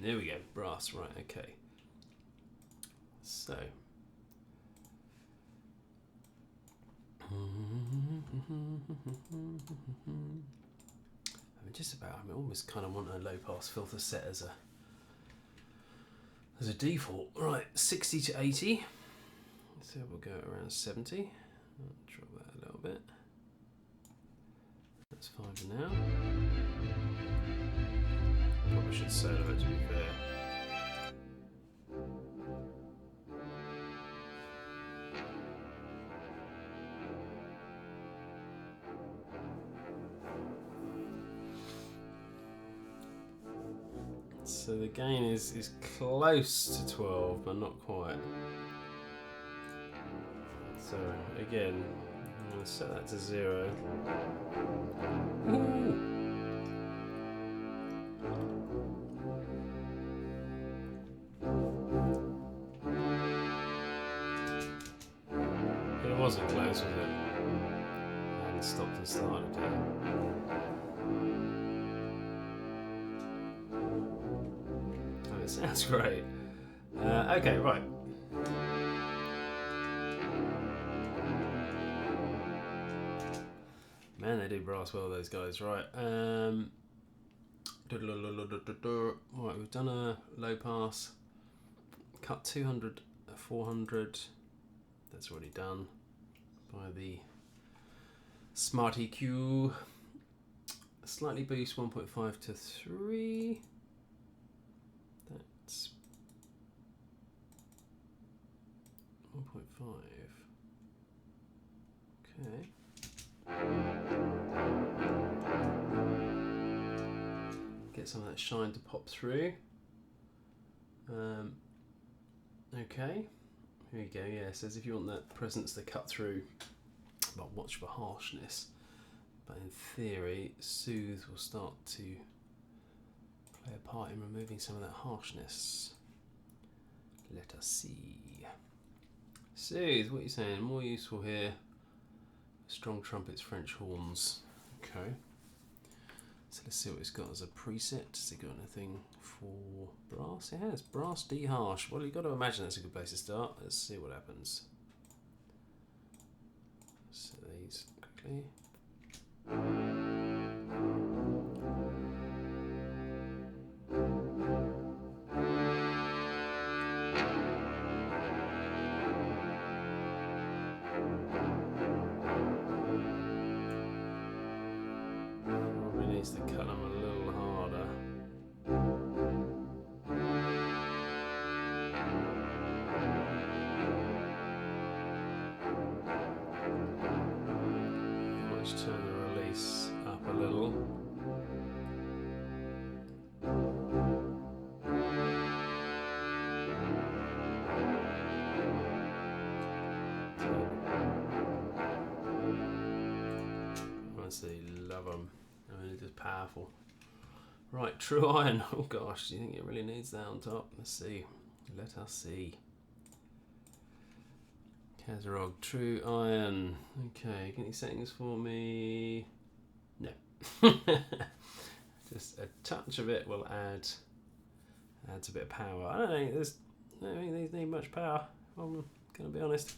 There we go, brass, right, okay. So. I almost kind of want a low pass filter set as a default. Right, 60 to 80. So we'll go around 70. I'll drop that a little bit. That's fine for now. Probably should solo it to be fair. So the gain is close to 12, but not quite. So again, I'm going to set that to 0. Ooh. It wasn't close, was it? I hadn't stopped and started yet. Oh, it sounds great. Okay, right. Man, they do brass well, those guys. Right. Right, we've done a low pass. Cut 200, 400. That's already done by the Smart EQ. Slightly boost 1.5 to 3. That's 1.5. Okay. Get some of that shine to pop through. Okay. Here you go. Yeah, it says if you want that presence to cut through, well, watch for harshness. But in theory, soothe will start to play a part in removing some of that harshness. Let us see. Soothe, what are you saying? More useful here. Strong trumpets, French horns. Okay. So let's see what it's got as a preset. Has it got anything for brass? It has. Brass D harsh. Well, you've got to imagine that's a good place to start. Let's see what happens. Set these quickly. Probably needs to cut them a little harder. Let's turn the release up a little. Honestly, love them. I mean, it's just powerful. Right, true iron. Oh gosh, do you think it really needs that on top? Let's see. Let us see. Kazarog, true iron. Okay, get any settings for me? No. Just a touch of it will adds a bit of power. I don't think these need much power. I'm gonna be honest.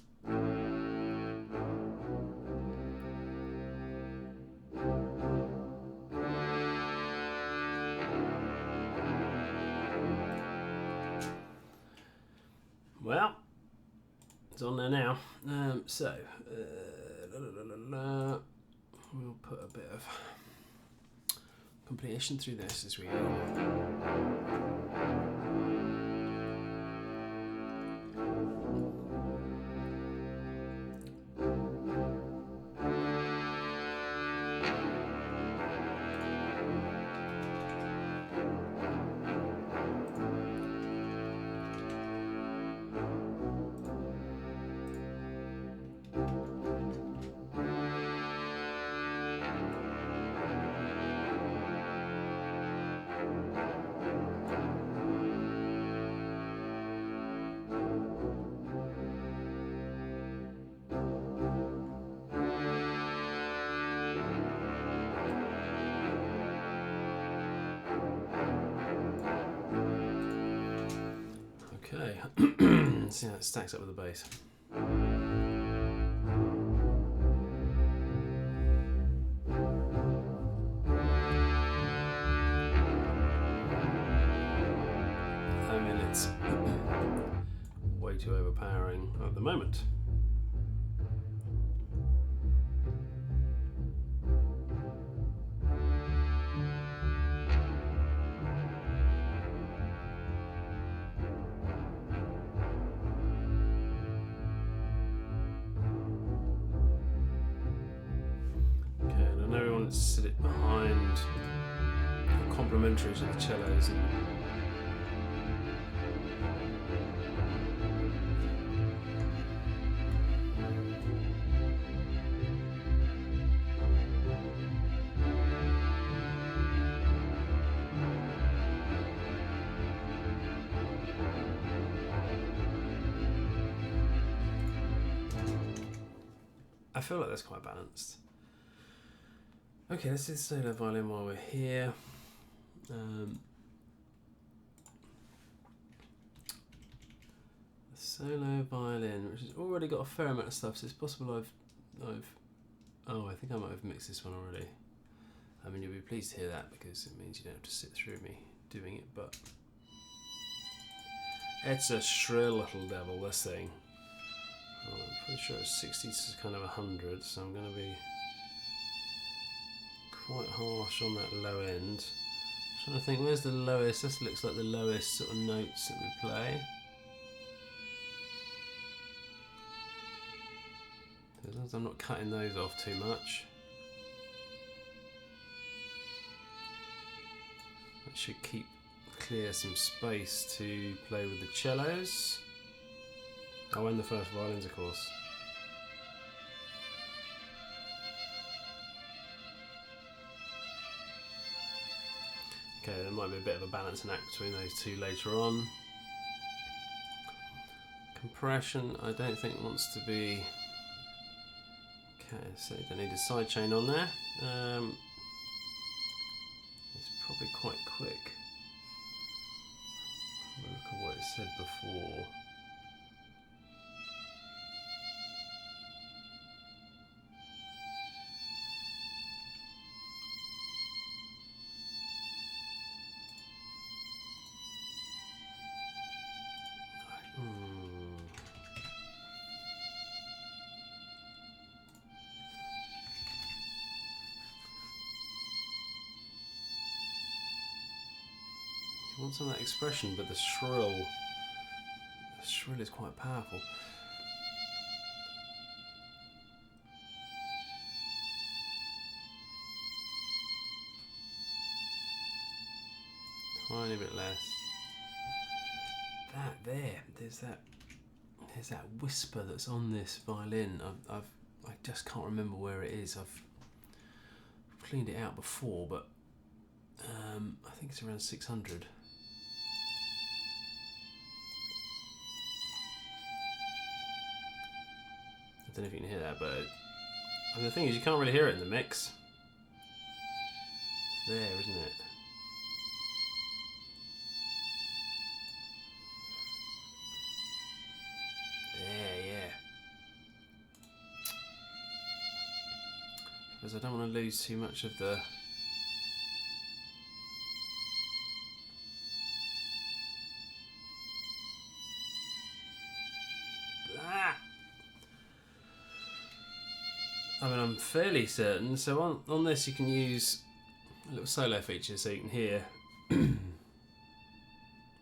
Well, it's on there now. We'll put a bit of completion through this as we go. see how it stacks up with the bass. I mean, it's way too overpowering at the moment. Sit it behind complementary to the cellos. I feel like that's quite balanced. Okay, let's do the solo violin while we're here. The solo violin, which has already got a fair amount of stuff, so it's possible oh, I think I might have mixed this one already. I mean, you'll be pleased to hear that because it means you don't have to sit through me doing it, but it's a shrill little devil, this thing. Oh, I'm pretty sure it's 60 to kind of 100, so I'm going to be quite harsh on that low end. I'm trying to think, where's the lowest? This looks like the lowest sort of notes that we play. As long as I'm not cutting those off too much. That should keep clear some space to play with the cellos. Oh, and the first violins, of course. Okay, there might be a bit of a balancing act between those two later on. Compression, I don't think wants to be... Okay, so you don't need a sidechain on there. It's probably quite quick. Look at what it said before. You want some of that expression, but the shrill is quite powerful. Tiny bit less. There's that whisper that's on this violin. I just can't remember where it is. I've cleaned it out before, but I think it's around 600. I don't know if you can hear that, but and the thing is, you can't really hear it in the mix. It's there, isn't it? There, yeah. Because I don't want to lose too much of the... I mean, I'm fairly certain. So on this, you can use a little solo feature so you can hear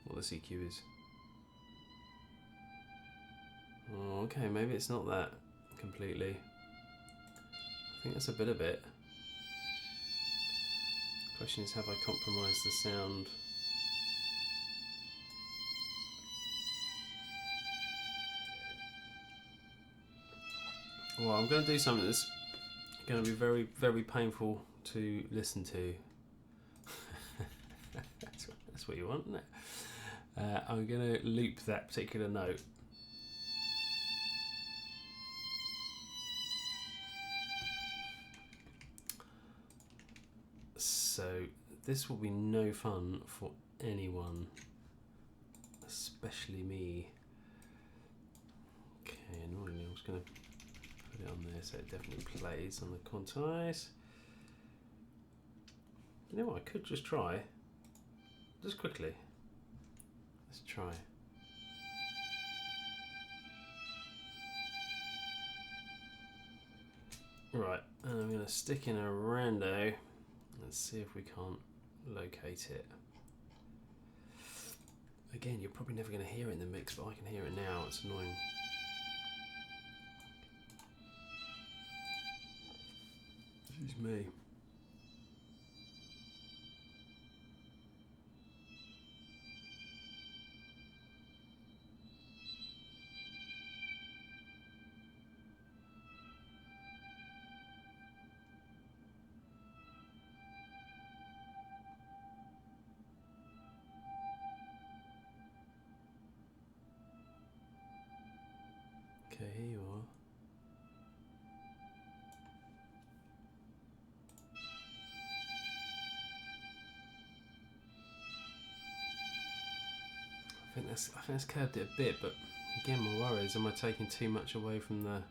what the CQ is. Oh, okay, maybe it's not that completely. I think that's a bit of it. The question is, have I compromised the sound? Well, I'm going to do something that's going to be very, very painful to listen to. That's what you want, isn't it? I'm going to loop that particular note. So this will be no fun for anyone, especially me. going to put it on there so it definitely plays on the quantize. You know what, I could just try, just quickly. Let's try. Right, and I'm going to stick in a rando. Let's see if we can't locate it. Again, you're probably never going to hear it in the mix, but I can hear it now. It's annoying. Excuse me. Okay, here you are. I think that's curved it a bit, but again, my worry is, am I taking too much away from the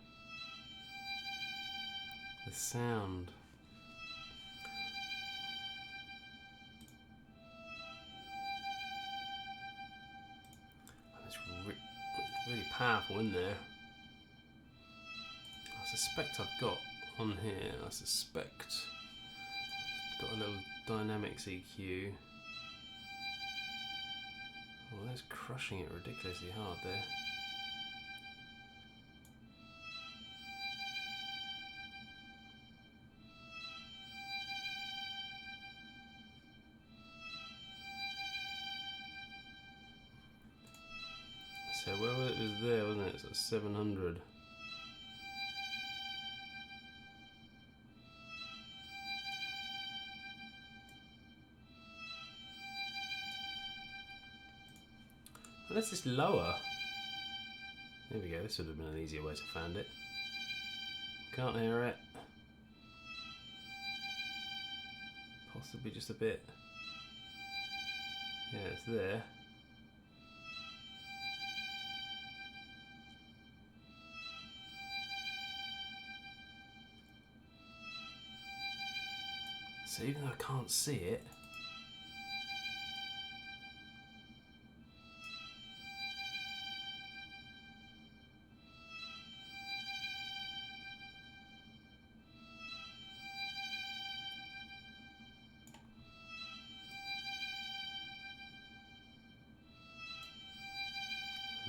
sound? It's really powerful in there. I suspect I've got on here, got a little dynamics EQ. Oh, that's crushing it ridiculously hard there. So well, it was there, wasn't it? So 700. Unless it's lower. There we go, this would have been an easier way to find it. Can't hear it. Possibly just a bit. Yeah, it's there. So even though I can't see it,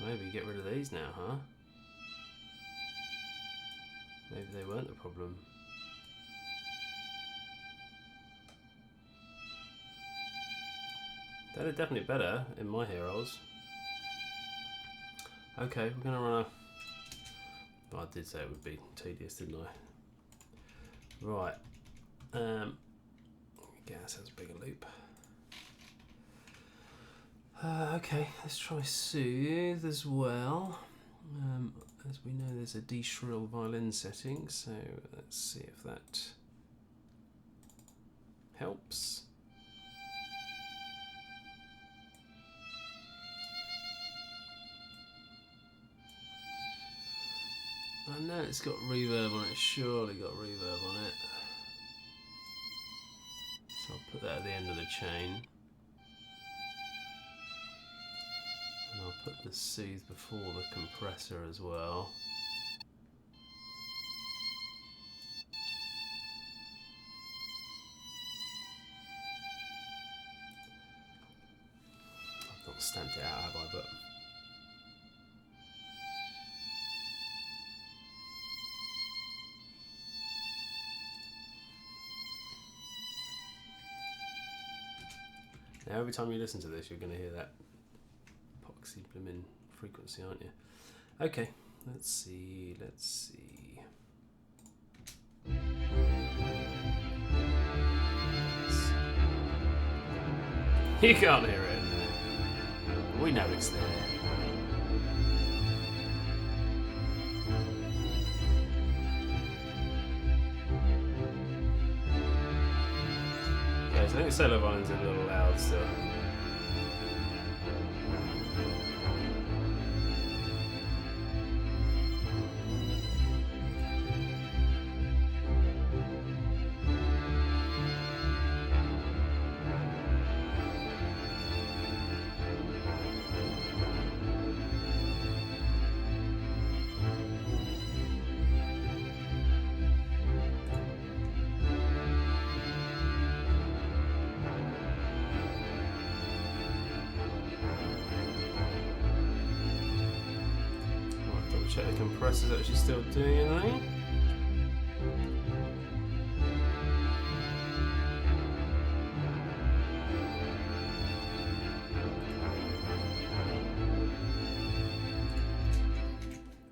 maybe get rid of these now, huh? Maybe they weren't the problem. That is definitely better in my heroes. Okay, we're gonna run a... Well, I did say it would be tedious, didn't I? Right. Gas has a bigger loop. Okay, let's try soothe as well. As we know, there's a D shrill violin setting, so let's see if that helps. I know it's got reverb on it, surely got reverb on it. So I'll put that at the end of the chain. And I'll put the soothe before the compressor as well. I've not stamped it out, have I? But now every time you listen to this, you're going to hear that epoxy blimmin' frequency, aren't you? Okay, let's see. You can't hear it. We know it's there. Okay, so I think the solo violin's a little loud still. check the compressor's actually still doing anything.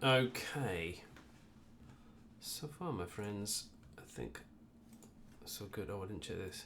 Okay. So far, my friends, I think that's all good. Oh, I didn't check this.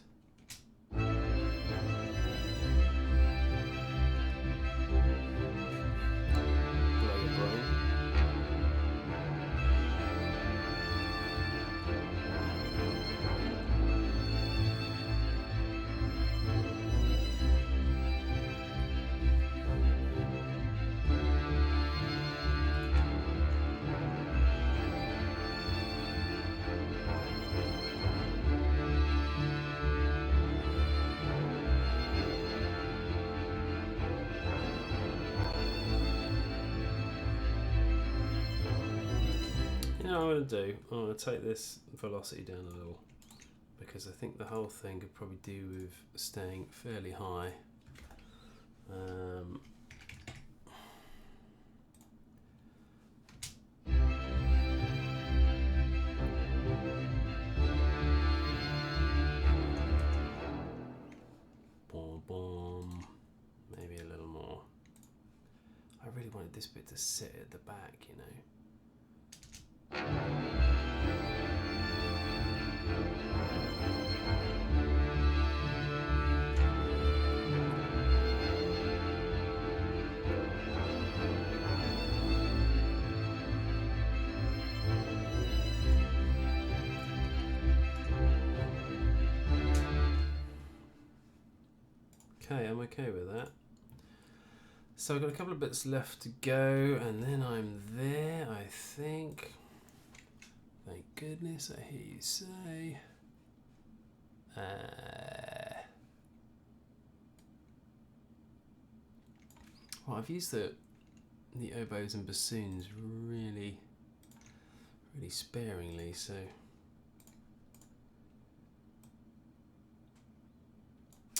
You know what I'm going to do? I'm going to take this velocity down a little, because I think the whole thing could probably do with staying fairly high. Boom, boom. Maybe a little more. I really wanted this bit to sit at the back, you know. Okay, I'm okay with that. So I've got a couple of bits left to go, and then I'm there, I think. Thank goodness, I hear you say. Well, I've used the oboes and bassoons really sparingly, so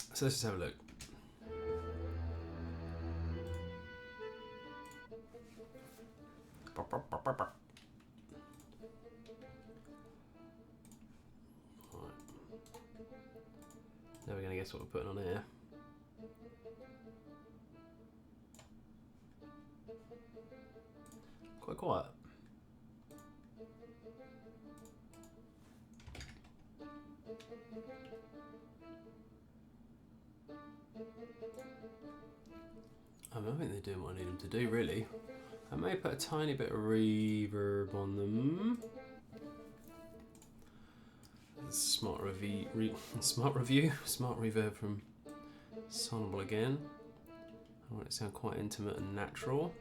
let's just have a look. Right. Now we're going to guess what we're putting on here. Quite quiet. I don't think they're doing what I need them to do, really. I may put a tiny bit of reverb on them. Smart reverb from Sonable again. I want it to sound quite intimate and natural.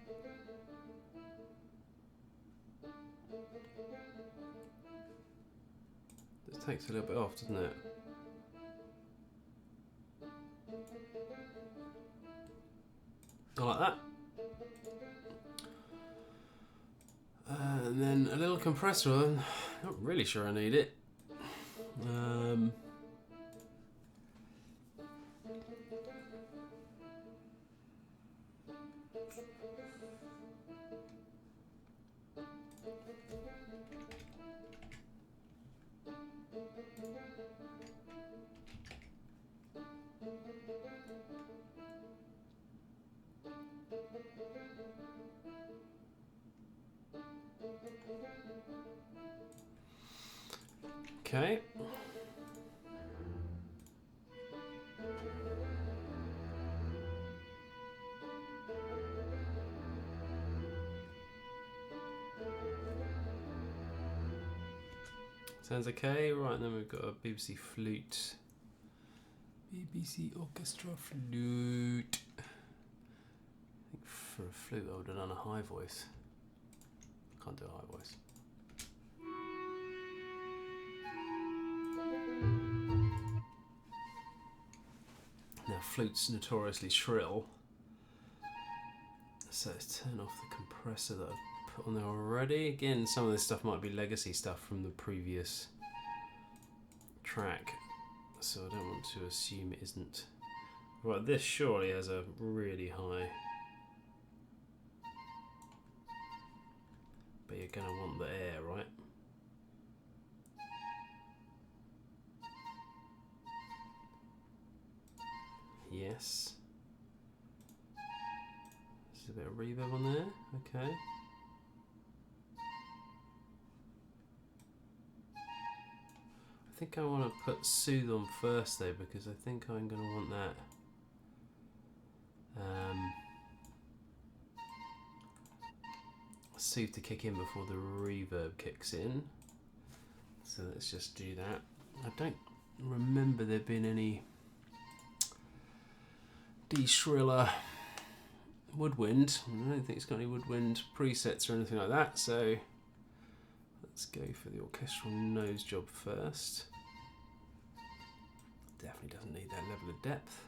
This takes a little bit off, doesn't it? I like that. And then a little compressor. I'm not really sure I need it. Okay. Sounds okay. Right, then we've got a BBC flute. BBC Orchestral flute. I think for a flute I would have done a high voice. Can't do a high voice. Now, flute's notoriously shrill, so let's turn off the compressor that I've put on there already. Again, some of this stuff might be legacy stuff from the previous track, so I don't want to assume it isn't. Right, this surely has a really high. but you're going to want the air, right? Yes. There's a bit of reverb on there, okay. I think I want to put Soothe on first though, because I think I'm going to want that Soothe to kick in before the reverb kicks in. So let's just do that. I don't remember there being any de-shriller woodwind. I don't think it's got any woodwind presets or anything like that, so let's go for the orchestral nose job first. Definitely doesn't need that level of depth.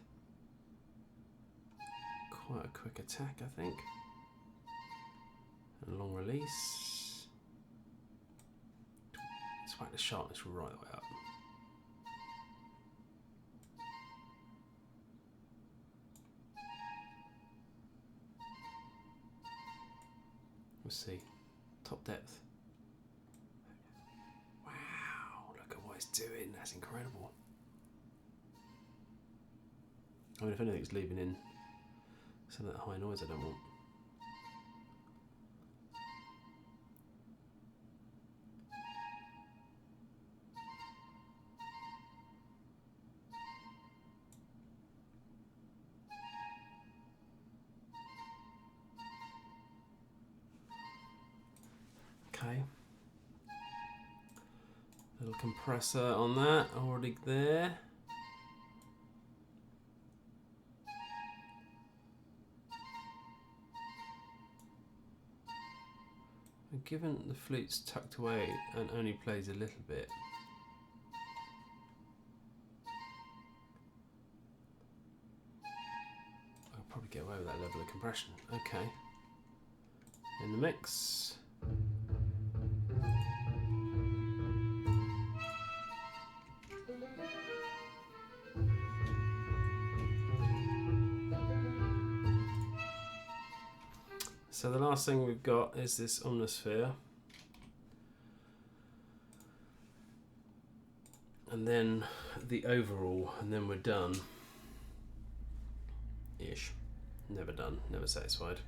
Quite a quick attack, I think. And long release. Let's whack the sharpness right the way up. Let's see. Top depth. Wow, look at what it's doing. That's incredible. I mean, if anything, it's leaving in some of that high noise I don't want. Okay. Little compressor on that, already there. And given the flute's tucked away and only plays a little bit, I'll probably get away with that level of compression. Okay. In the mix. So the last thing we've got is this omnisphere. And then the overall, and then we're done. Ish. Never done, never satisfied.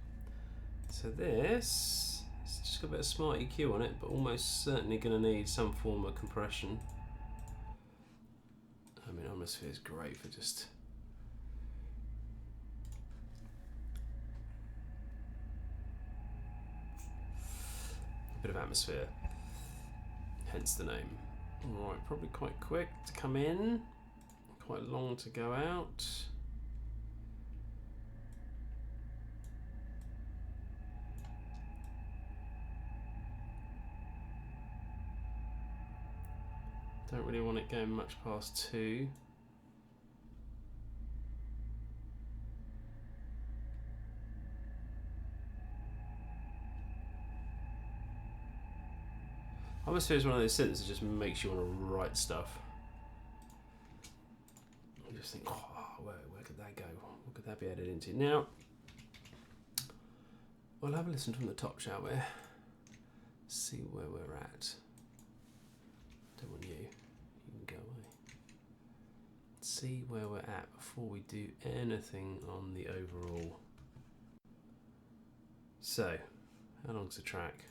So this, it's just got a bit of smart EQ on it, but almost certainly going to need some form of compression. I mean, omnisphere is great for just bit of atmosphere, hence the name. Alright, probably quite quick to come in, quite long to go out. Don't really want it going much past 2. Atmosphere is one of those synths that just makes you want to write stuff. You just think, oh, where could that go? What could that be added into? Now, we'll have a listen from the top, shall we? See where we're at. Don't want you. You can go away. See where we're at before we do anything on the overall. So, how long's the track?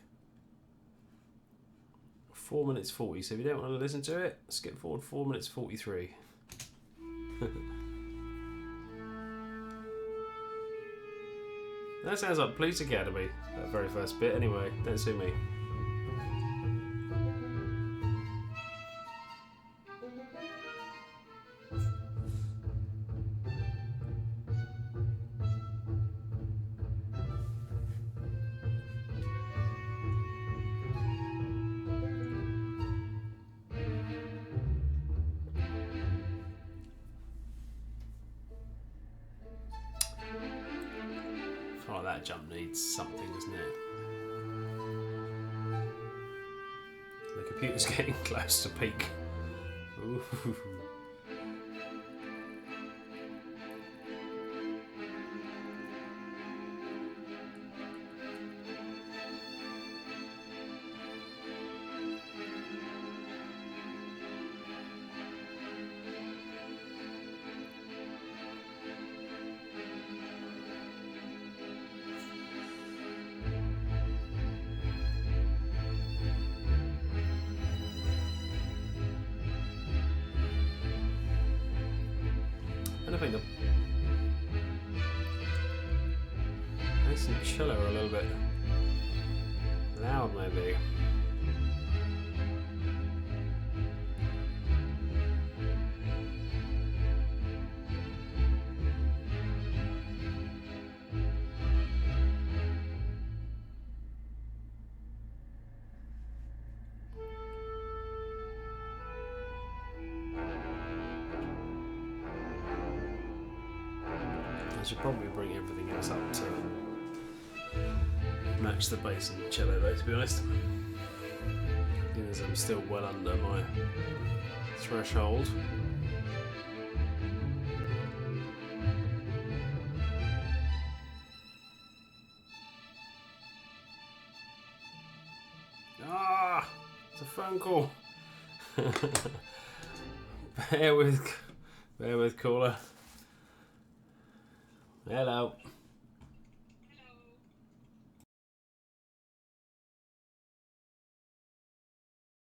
4 minutes 40, so if you don't want to listen to it, skip forward 4 minutes 43. That sounds like Police Academy, that very first bit. Anyway, don't sue me. Oh, that jump needs something, doesn't it? The computer's getting close to peak. Ooh. think the bass and cello are a little bit loud, maybe. I should probably bring everything else up to match the bass and cello though, to be honest. Because I'm still well under my threshold. Ah! It's a phone call! Bear with caller. Hello.